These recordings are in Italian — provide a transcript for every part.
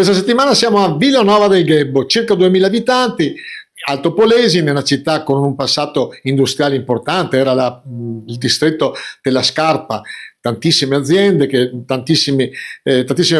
Questa settimana siamo a Villanova del Ghebbo, circa 2000 abitanti, Alto Polesine, una città con un passato industriale importante, era il distretto della Scarpa, tantissime aziende, tantissime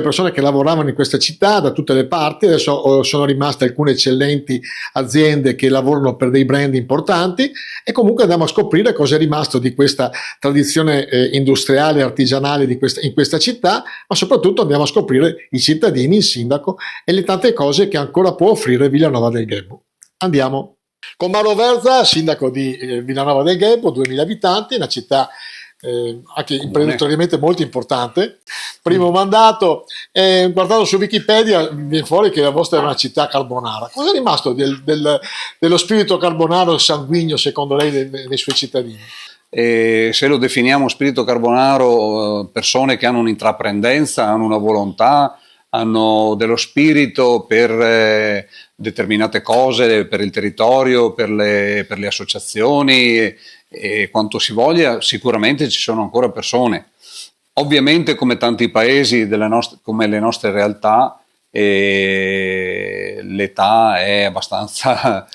persone che lavoravano in questa città da tutte le parti. Adesso sono rimaste alcune eccellenti aziende che lavorano per dei brand importanti, e comunque andiamo a scoprire cosa è rimasto di questa tradizione industriale e artigianale in questa città, ma soprattutto andiamo a scoprire i cittadini, il sindaco e le tante cose che ancora può offrire Villanova del Ghebbo. Andiamo. Con Mauro Verza, sindaco di Villanova del Ghebbo, 2000 abitanti, una città anche imprenditoriamente molto importante. Primo mandato, guardando su Wikipedia viene fuori che la vostra è una città carbonara. Cosa è rimasto dello spirito carbonaro sanguigno secondo lei nei suoi cittadini? Se lo definiamo spirito carbonaro, persone che hanno un'intraprendenza, hanno una volontà, hanno dello spirito per determinate cose, per il territorio, per le associazioni e quanto si voglia. Sicuramente ci sono ancora persone. Ovviamente, come tanti paesi come le nostre realtà, l'età è abbastanza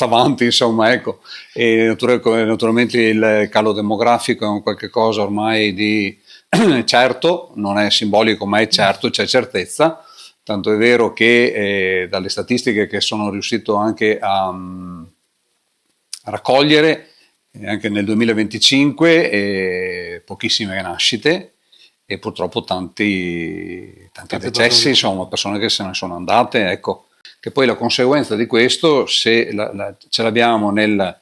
avanti, insomma, ecco. E naturalmente il calo demografico è un qualche cosa ormai di certo, non è simbolico, ma è certo, c'è certezza. Tanto è vero che dalle statistiche che sono riuscito anche a raccogliere, anche nel 2025 pochissime nascite e purtroppo tanti decessi, insomma, persone che se ne sono andate, ecco. Che poi la conseguenza di questo, se ce l'abbiamo nelle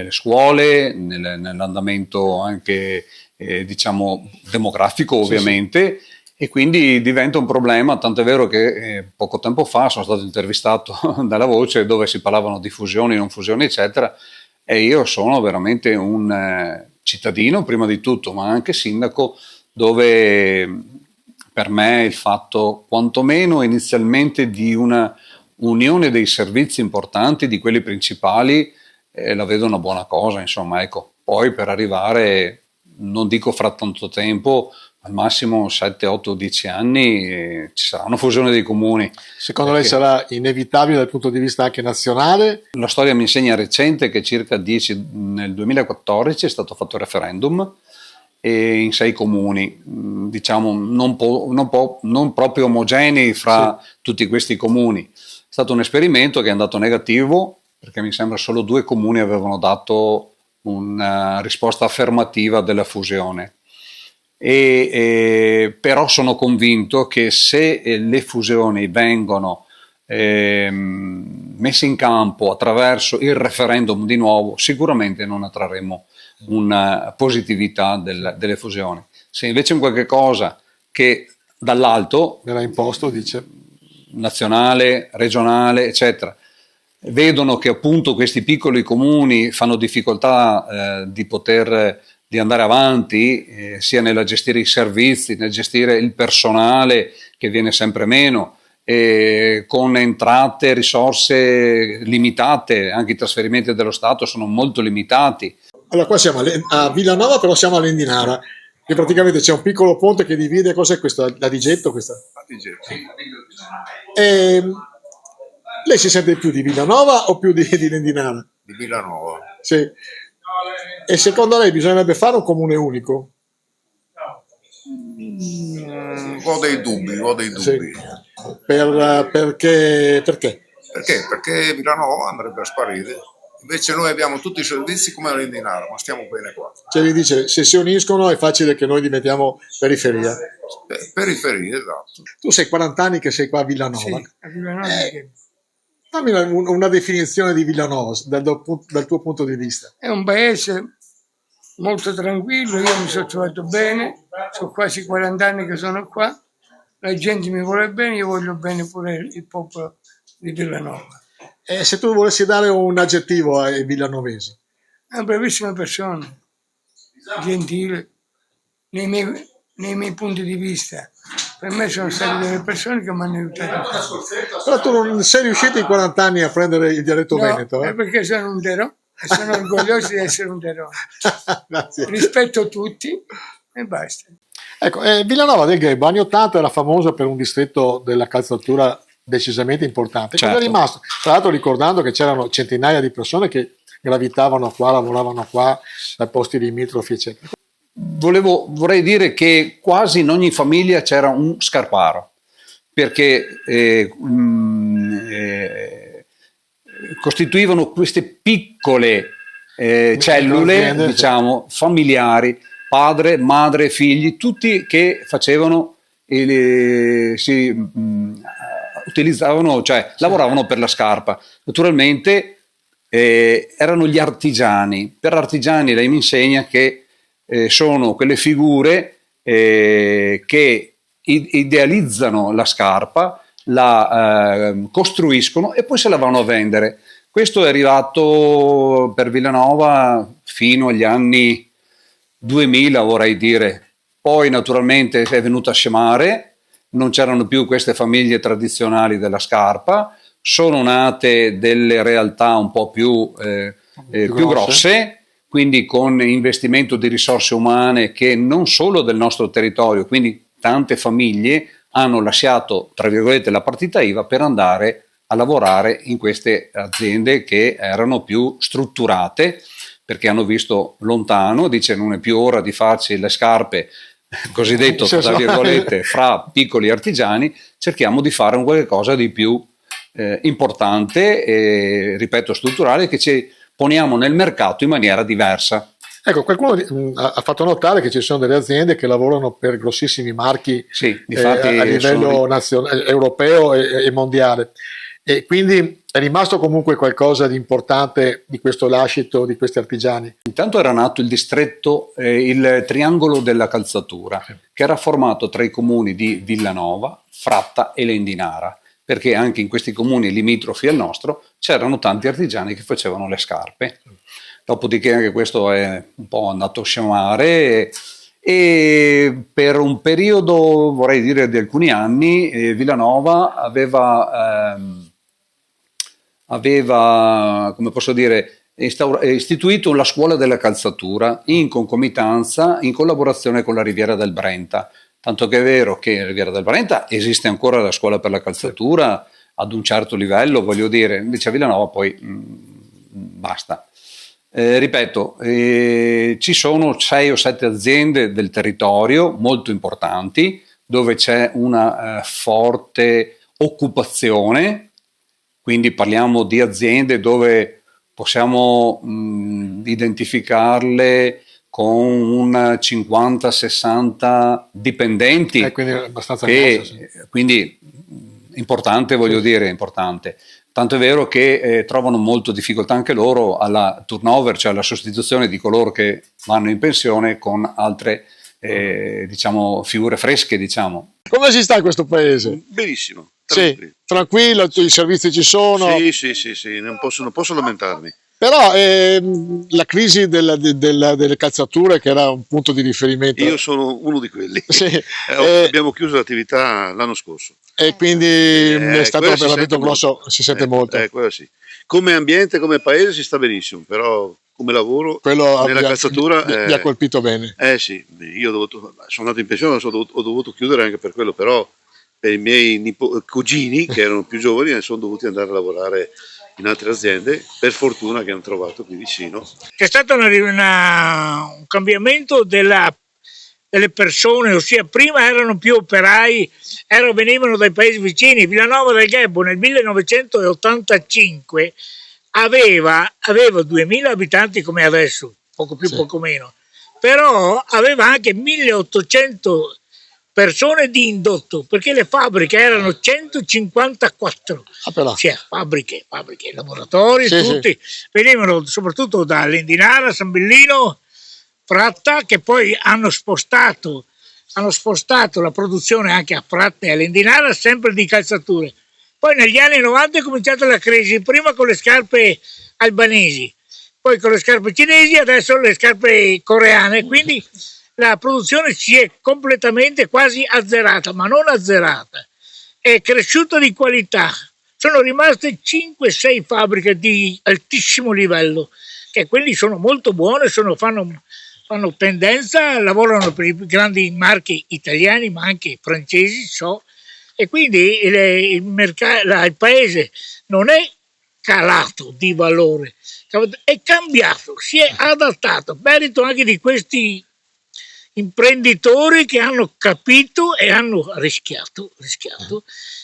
scuole, nell'andamento anche diciamo demografico, ovviamente, sì. E quindi diventa un problema, tant'è vero che poco tempo fa sono stato intervistato dalla Voce, dove si parlavano di fusioni, non fusioni, eccetera, e io sono veramente un cittadino prima di tutto, ma anche sindaco, dove per me il fatto quantomeno inizialmente di una unione dei servizi importanti, di quelli principali, la vedo una buona cosa, insomma, ecco. Poi per arrivare, non dico fra tanto tempo, al massimo 7, 8, 10 anni ci sarà una fusione dei comuni. Secondo lei sarà inevitabile dal punto di vista anche nazionale? La storia mi insegna recente che nel 2014 è stato fatto il referendum e in 6 comuni, diciamo non proprio omogenei fra tutti questi comuni. È stato un esperimento che è andato negativo, perché mi sembra solo 2 comuni avevano dato una risposta affermativa della fusione. Però sono convinto che se le fusioni vengono messe in campo attraverso il referendum di nuovo, sicuramente non attrarremo una positività delle fusioni. Se invece è un qualche cosa che dall'alto, verrà imposto, dice, nazionale, regionale, eccetera, vedono che appunto questi piccoli comuni fanno difficoltà di andare avanti, sia nel gestire i servizi, nel gestire il personale che viene sempre meno, con entrate, risorse limitate, anche i trasferimenti dello Stato sono molto limitati. Allora, qua siamo a Villanova, però siamo a Lendinara, che praticamente c'è un piccolo ponte che divide. Cos'è questo? La Digetto? Questa? La Digetto, sì. Lei si sente più di Villanova o più di Lendinara? Di Villanova. Sì. E secondo lei bisognerebbe fare un comune unico? Ho dei dubbi. Sì. Perché? Perché Villanova andrebbe a sparire. Invece noi abbiamo tutti i servizi come a Lendinara, ma stiamo bene qua. Cioè, vi dice, se si uniscono è facile che noi diventiamo periferia. Periferia, esatto. Tu sei 40 anni che sei qua a Villanova. Sì, a Villanova. Dammi una definizione di Villanova dal tuo punto di vista. È un paese molto tranquillo, io mi sono trovato bene, sono quasi 40 anni che sono qua, la gente mi vuole bene, io voglio bene pure il popolo di Villanova. Se tu volessi dare un aggettivo ai villanovesi? È una bravissima persona, gentile, nei miei punti di vista. Per me sono state delle persone che mi hanno aiutato. Però tu non sei riuscito in 40 anni a prendere il dialetto veneto? È perché sono un terò e sono orgoglioso di essere un terò. Grazie. Rispetto tutti e basta. Ecco, Villanova del Grebo anni 80 era famosa per un distretto della calzatura decisamente importante. Cosa è Certo. rimasto? Tra l'altro ricordando che c'erano centinaia di persone che gravitavano qua, lavoravano qua, dai posti limitrofi, eccetera. Vorrei dire che quasi in ogni famiglia c'era un scarparo, perché costituivano queste piccole cellule, aziende, diciamo, familiari, padre, madre, figli, tutti che facevano, utilizzavano, cioè lavoravano per la scarpa. Naturalmente erano gli artigiani. Per artigiani lei mi insegna che sono quelle figure che idealizzano la scarpa, la costruiscono e poi se la vanno a vendere. Questo è arrivato per Villanova fino agli anni 2000, vorrei dire. Poi naturalmente è venuta a scemare, non c'erano più queste famiglie tradizionali della scarpa, sono nate delle realtà un po' più grosse, quindi con investimento di risorse umane che non solo del nostro territorio, quindi tante famiglie hanno lasciato, tra virgolette, la partita IVA per andare a lavorare in queste aziende che erano più strutturate, perché hanno visto lontano, dice non è più ora di farci le scarpe, cosiddetto tra virgolette, fra piccoli artigiani, cerchiamo di fare un qualche cosa di più importante e, ripeto, strutturale, che ci poniamo nel mercato in maniera diversa. Ecco, qualcuno ha fatto notare che ci sono delle aziende che lavorano per grossissimi marchi, sì, difatti, a livello europeo e mondiale, e quindi è rimasto comunque qualcosa di importante di questo lascito di questi artigiani. Intanto era nato il distretto, il triangolo della calzatura, che era formato tra i comuni di Villanova, Fratta e Lendinara, perché anche in questi comuni limitrofi al nostro c'erano tanti artigiani che facevano le scarpe. Dopodiché anche questo è un po' andato a scemare e per un periodo, vorrei dire di alcuni anni, Villanova aveva, come posso dire, istituito la scuola della calzatura in concomitanza, in collaborazione con la Riviera del Brenta. Tanto che è vero che in Riviera del Brenta esiste ancora la scuola per la calzatura ad un certo livello, voglio dire, invece a Villanova poi basta. Ripeto, ci sono 6 o 7 aziende del territorio molto importanti dove c'è una forte occupazione, quindi parliamo di aziende dove possiamo identificarle con un 50-60 dipendenti, quindi abbastanza quindi importante, voglio dire, importante. Tanto è vero che trovano molto difficoltà anche loro alla turnover, cioè alla sostituzione di coloro che vanno in pensione con altre diciamo figure fresche, diciamo. Come si sta in questo paese? Benissimo, tranquillo. Sì, tranquillo, i servizi ci sono. Sì, non posso lamentarmi. Però la crisi delle calzature, che era un punto di riferimento. Io sono uno di quelli. Sì, abbiamo chiuso l'attività l'anno scorso. E quindi è stato veramente grosso, si sente molto. Sì. Come ambiente, come paese si sta benissimo, però come lavoro nella calzatura mi ha colpito bene. Sì, io sono andato in pensione, ho dovuto chiudere anche per quello, però per i miei cugini che erano più giovani sono dovuti andare a lavorare in altre aziende, per fortuna che hanno trovato qui vicino. C'è stato un cambiamento delle persone, ossia prima erano più operai, venivano dai paesi vicini. Villanova del Grebo nel 1985 aveva 2000 abitanti come adesso, poco più, poco meno, però aveva anche 1800 persone di indotto, perché le fabbriche erano 154, cioè fabbriche, laboratori, tutti venivano soprattutto da Lendinara, San Bellino, Fratta, che poi hanno spostato la produzione anche a Fratta e a Lendinara, sempre di calzature. Poi negli anni 90 è cominciata la crisi, prima con le scarpe albanesi, poi con le scarpe cinesi, adesso le scarpe coreane, quindi la produzione si è completamente quasi azzerata, ma non azzerata, è cresciuta di qualità. Sono rimaste 5-6 fabbriche di altissimo livello, che quelli sono molto buone, fanno fanno tendenza, lavorano per i grandi marchi italiani ma anche francesi, e quindi il paese non è calato di valore, è cambiato, si è adattato, merito anche di questi imprenditori che hanno capito e hanno rischiato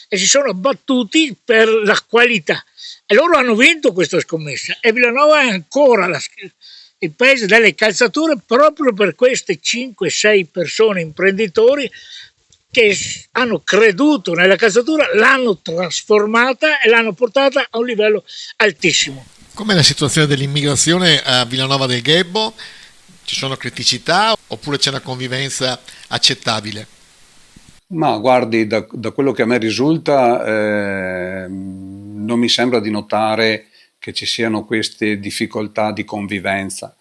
e si sono battuti per la qualità e loro hanno vinto questa scommessa e Villanova è ancora il paese delle calzature proprio per queste 5-6 persone imprenditori che hanno creduto nella calzatura, l'hanno trasformata e l'hanno portata a un livello altissimo. Com'è la situazione dell'immigrazione a Villanova del Ghebbo? Ci sono criticità oppure c'è una convivenza accettabile? Ma guardi, da quello che a me risulta, non mi sembra di notare che ci siano queste difficoltà di convivenza.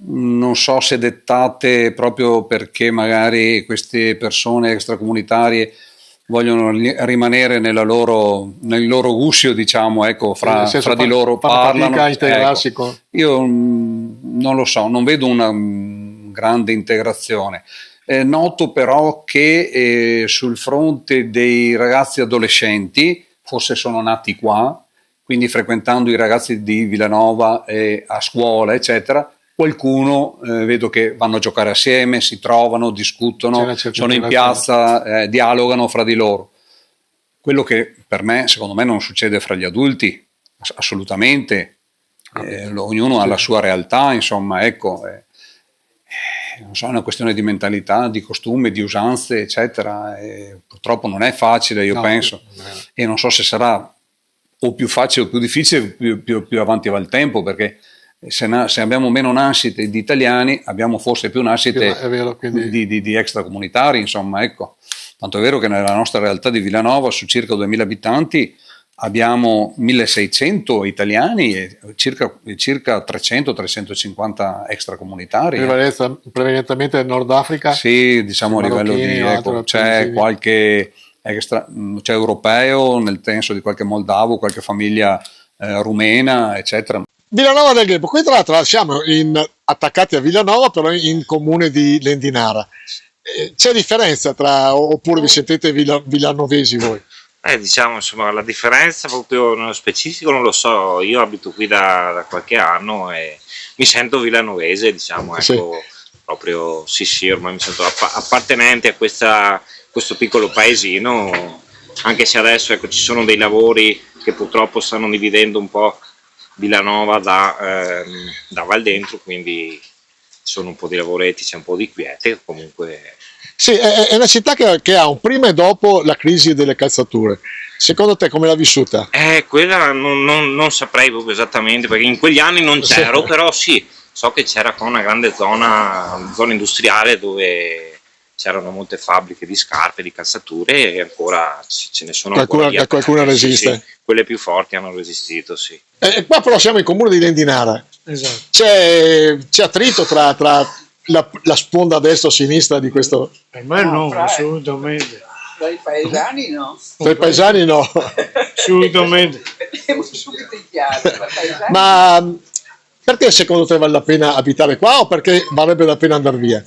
Non so se dettate proprio perché magari queste persone extracomunitarie vogliono rimanere nel loro guscio, diciamo, ecco, fra di loro parlano. Ecco. Io non lo so, non vedo una grande integrazione. Noto però che sul fronte dei ragazzi adolescenti, forse sono nati qua, quindi frequentando i ragazzi di Villanova a scuola, eccetera, qualcuno vedo che vanno a giocare assieme, si trovano, discutono, sono in piazza, dialogano fra di loro. Quello che per me, secondo me, non succede fra gli adulti, assolutamente. Ognuno ha la sua realtà, insomma, ecco. Non so, è una questione di mentalità, di costume, di usanze, eccetera. Purtroppo non è facile, io penso. E non so se sarà o più facile o più difficile più avanti va il tempo, perché se abbiamo meno nascite di italiani, abbiamo forse più nascite di extracomunitari, insomma, ecco. Tanto è vero che nella nostra realtà di Villanova, su circa 2000 abitanti, abbiamo 1600 italiani e circa 300-350 extracomunitari. Prevalentemente del Nord Africa? Sì, diciamo a livello di... Ecco, c'è qualche c'è europeo, nel senso di qualche moldavo, qualche famiglia rumena, eccetera. Villanova del Ghebbo, qui tra l'altro siamo attaccati a Villanova, però in comune di Lendinara. C'è differenza oppure vi sentite villanovesi voi? Diciamo, insomma, la differenza proprio nello specifico non lo so, io abito qui da qualche anno e mi sento villanovese, diciamo, ecco, proprio sì, ormai mi sento appartenente a questo piccolo paesino, anche se adesso, ecco, ci sono dei lavori che purtroppo stanno dividendo un po' Villanova da Val Dentro, quindi sono un po' di lavoretti, c'è un po' di quiete, comunque. Sì, è una città che ha un prima e dopo la crisi delle calzature. Secondo te come l'ha vissuta? Quella non saprei proprio esattamente, perché in quegli anni non c'ero, però sì, so che c'era qua una grande zona industriale dove c'erano molte fabbriche di scarpe, di calzature e ancora ce ne sono qualcuna resiste. Sì, quelle più forti hanno resistito, sì. Qua però siamo in comune di Lendinara. Esatto. C'è attrito tra la sponda destra o sinistra di questo? Per me no, assolutamente. Tra i paesani no. Tra i paesani no. Assolutamente. Siamo subito in chiaro. Ma perché secondo te vale la pena abitare qua o perché varrebbe la pena andare via?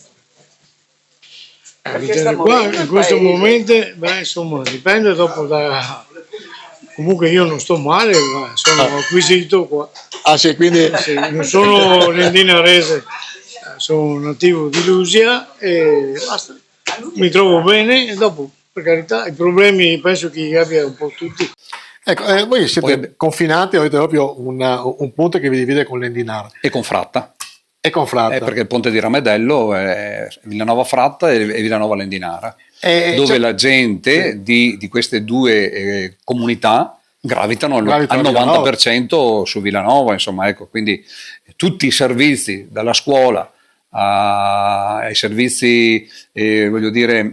Abitare qua in questo momento, insomma, dipende dopo Comunque io non sto male, sono acquisito qua. Ah sì, quindi... Sì, non sono lendinarese, sono nativo di Lusia e basta. Mi trovo bene e dopo, per carità, i problemi penso che li abbia un po' tutti. Ecco, voi siete confinanti, avete proprio un ponte che vi divide con Lendinara. E con Fratta. E con Fratta. Perché il ponte di Ramedello è Villanova Fratta e Villanova Lendinara, dove la gente di queste due comunità gravitano al 90% su Villanova, insomma, ecco, quindi tutti i servizi, dalla scuola ai servizi voglio dire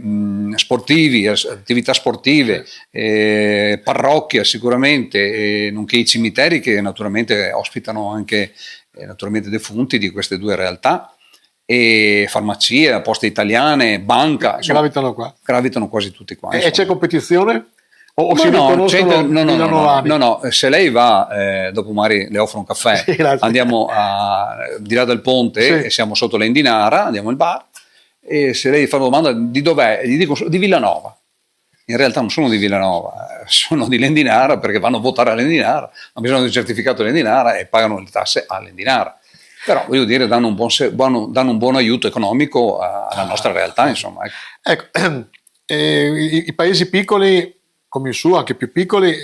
sportivi, attività sportive, parrocchia sicuramente, nonché i cimiteri che naturalmente ospitano anche naturalmente defunti di queste due realtà, e farmacie, poste italiane, banca, insomma, gravitano qua. Gravitano quasi tutti qua. E c'è competizione? O Ma si riconoscono villanovani? no, se lei va, dopo magari le offro un caffè, Sì, grazie. andiamo di là del ponte Sì. e siamo sotto l'Endinara, andiamo al bar, e se lei fa una domanda di dov'è, gli dico di Villanova. In realtà non sono di Villanova, sono di Lendinara perché vanno a votare all'Endinara, hanno bisogno del certificato dell'Endinara e pagano le tasse all'Endinara. Però voglio dire, danno un buon aiuto economico alla nostra realtà, insomma. Ecco. Ecco, i paesi piccoli, come il suo, anche più piccoli,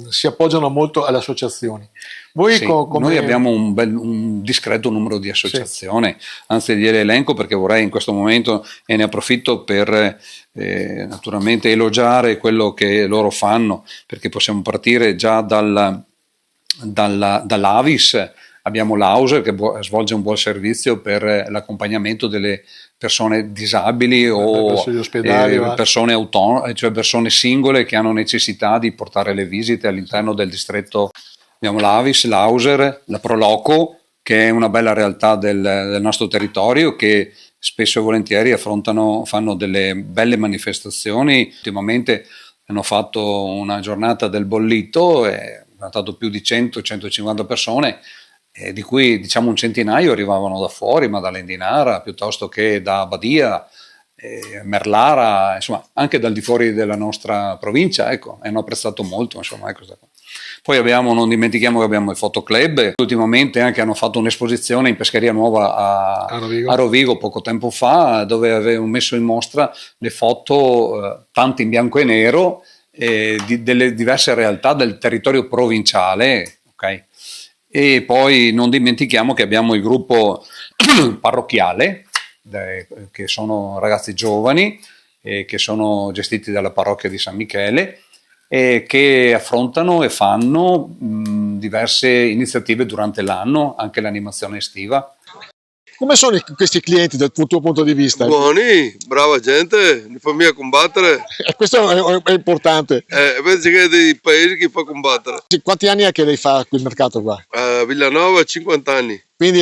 si appoggiano molto alle associazioni. Voi Sì, come... Noi abbiamo un discreto numero di associazioni, anzi gliele elenco perché vorrei in questo momento, e ne approfitto per naturalmente elogiare quello che loro fanno, perché possiamo partire già dall'Avis. Abbiamo l'Auser che svolge un buon servizio per l'accompagnamento delle persone disabili o Verso gli ospedali, persone autonome, cioè persone singole che hanno necessità di portare le visite all'interno del distretto. Abbiamo l'Avis, l'Auser, la Proloco, che è una bella realtà del nostro territorio, che spesso e volentieri fanno delle belle manifestazioni. Ultimamente hanno fatto una giornata del bollito, hanno stato più di 100-150 persone, di cui diciamo un centinaio arrivavano da fuori, ma dall'Endinara piuttosto che da Badia, Merlara, insomma anche dal di fuori della nostra provincia, ecco, e hanno apprezzato molto, insomma, ecco. Poi non dimentichiamo che abbiamo il Fotoclub, ultimamente anche hanno fatto un'esposizione in Pescheria Nuova a Rovigo poco tempo fa, dove avevano messo in mostra le foto, tante in bianco e nero, delle diverse realtà del territorio provinciale, ok? E poi non dimentichiamo che abbiamo il gruppo parrocchiale, che sono ragazzi giovani, che sono gestiti dalla parrocchia di San Michele, che affrontano e fanno diverse iniziative durante l'anno, anche l'animazione estiva. Come sono questi clienti dal tuo punto di vista? Buoni, brava gente, li fa mica combattere. Questo è importante. Pensi che è dei paesi che fa combattere. Quanti anni è che lei fa quel mercato qua? A Villanova 50 anni. Quindi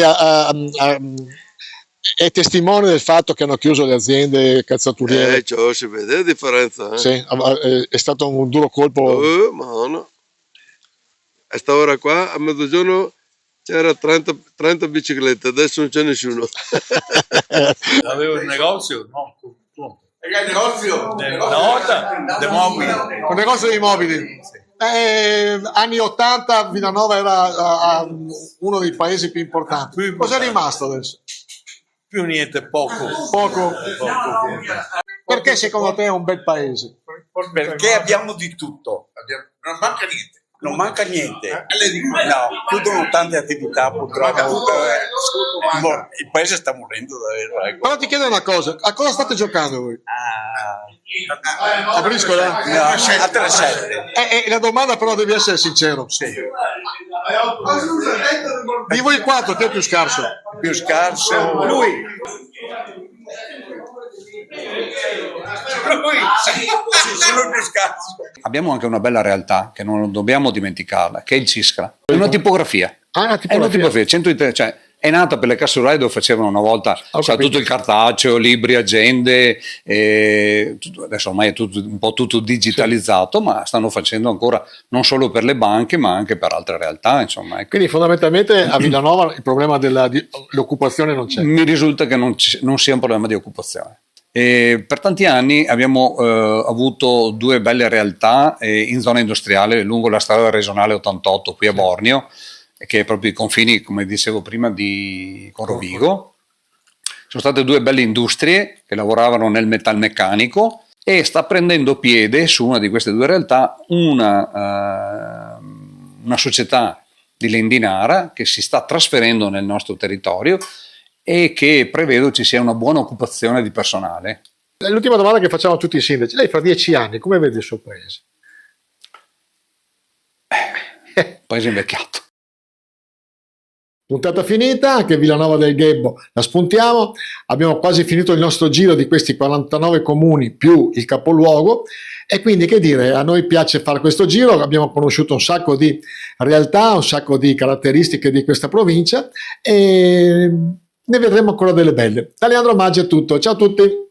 è testimone del fatto che hanno chiuso le aziende calzaturiere. Si vede la differenza. Sì, è stato un duro colpo. Ma no. A sta ora qua, a mezzogiorno, c'era 30 biciclette, adesso non c'è nessuno. Avevo il negozio? No. E che negozio? Un negozio di mobili. Anni 80 Villanova era uno dei paesi più importanti. Cosa è rimasto adesso? Più niente, poco. Poco. Perché secondo te è un bel paese? Perché abbiamo di tutto. Non manca niente. Non manca niente. No, chiudono tante attività purtroppo. Il paese sta morendo davvero. Ecco. Però ti chiedo una cosa, a cosa state giocando voi? A briscola? No, a 3-7. La domanda però devi essere sincero. Sì. Di voi quattro chi è più scarso? Più scarso. Lui. Sono più scarso. Abbiamo anche una bella realtà che non dobbiamo dimenticarla, che è il CISCRA. È una tipografia. È una tipografia. Cioè, è nata per le casse rurali dove facevano una volta tutto il cartaceo, libri, agende, adesso ormai è un po' tutto digitalizzato, ma stanno facendo ancora non solo per le banche ma anche per altre realtà, insomma. Ecco. Quindi fondamentalmente a Villanova il problema dell'occupazione non c'è. Mi risulta che non sia un problema di occupazione. Per tanti anni abbiamo avuto due belle realtà in zona industriale lungo la strada regionale 88 qui a Bormio, che è proprio i confini, come dicevo prima, con Rovigo. Sono state due belle industrie che lavoravano nel metalmeccanico e sta prendendo piede su una di queste due realtà una società di Lendinara che si sta trasferendo nel nostro territorio e che prevedo ci sia una buona occupazione di personale. L'ultima domanda che facciamo a tutti i sindaci: lei fra 10 anni come vede il suo paese? Paese invecchiato. Puntata finita, anche Villanova del Ghebbo la spuntiamo, abbiamo quasi finito il nostro giro di questi 49 comuni più il capoluogo e quindi che dire, a noi piace fare questo giro, abbiamo conosciuto un sacco di realtà, un sacco di caratteristiche di questa provincia e ne vedremo ancora delle belle. Da Leandro Maggi è tutto, ciao a tutti!